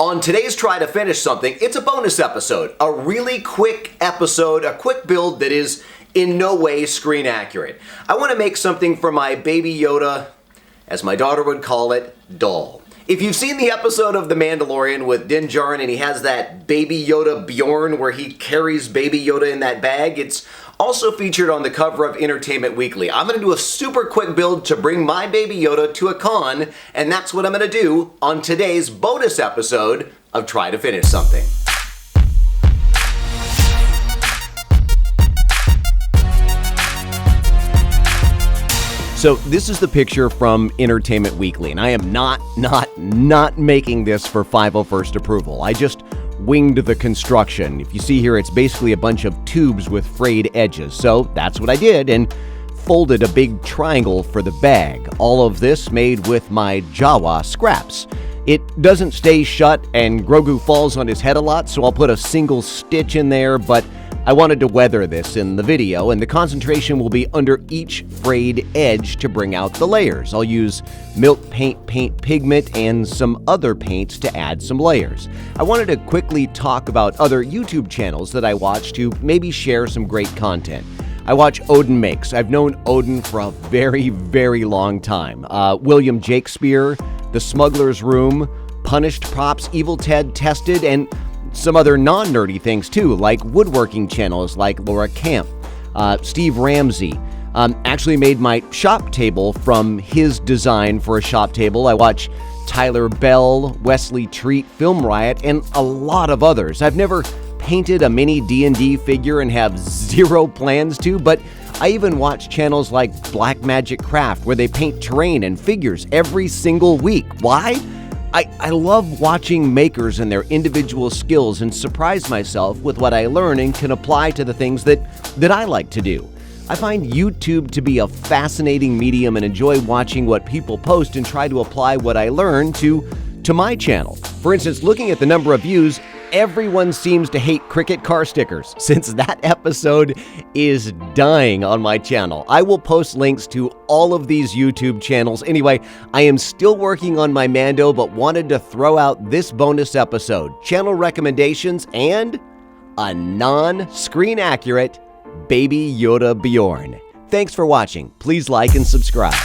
On today's Try to Finish Something, it's a bonus episode, a really quick episode, a quick build that is in no way screen accurate. I want to make something for my Baby Yoda, as my daughter would call it, doll. If you've seen the episode of The Mandalorian with Din Djarin and he has that Baby Yoda Bjorn where he carries Baby Yoda in that bag, it's also featured on the cover of Entertainment Weekly. I'm going to do a super quick build to bring my Baby Yoda to a con, and that's what I'm going to do on today's bonus episode of Try to Finish Something. So this is the picture from Entertainment Weekly, and I am not making this for 501st approval. I just winged the construction. If you see here, it's basically a bunch of tubes with frayed edges. So that's what I did and folded a big triangle for the bag. All of this made with my Jawa scraps. It doesn't stay shut and Grogu falls on his head a lot, so I'll put a single stitch in there, but I wanted to weather this in the video, and the concentration will be under each frayed edge to bring out the layers. I'll use milk paint pigment and some other paints to add some layers. I wanted to quickly talk about other YouTube channels that I watch to maybe share some great content. I watch Odin Makes. I've known Odin for a very long time. William Jakespeare, The Smugglers Room, Punished Props, Evil Ted Tested, and some other non-nerdy things too, like woodworking channels like Laura Kampf. Steve Ramsey actually made my shop table from his design for a shop table. I watch Tyler Bell, Wesley Treat, Film Riot, and a lot of others. I've never painted a mini D&D figure and have zero plans to, but I even watch channels like Black Magic Craft where they paint terrain and figures every single week. Why? I love watching makers and their individual skills and surprise myself with what I learn and can apply to the things that I like to do. I find YouTube to be a fascinating medium and enjoy watching what people post and try to apply what I learn to my channel. For instance, looking at the number of views, everyone seems to hate cricket car stickers, since that episode is dying on my channel. I will post links to all of these YouTube channels. Anyway, I am still working on my Mando, but wanted to throw out this bonus episode, channel recommendations, and a non-screen accurate Baby Yoda Bjorn. Thanks for watching. Please like and subscribe.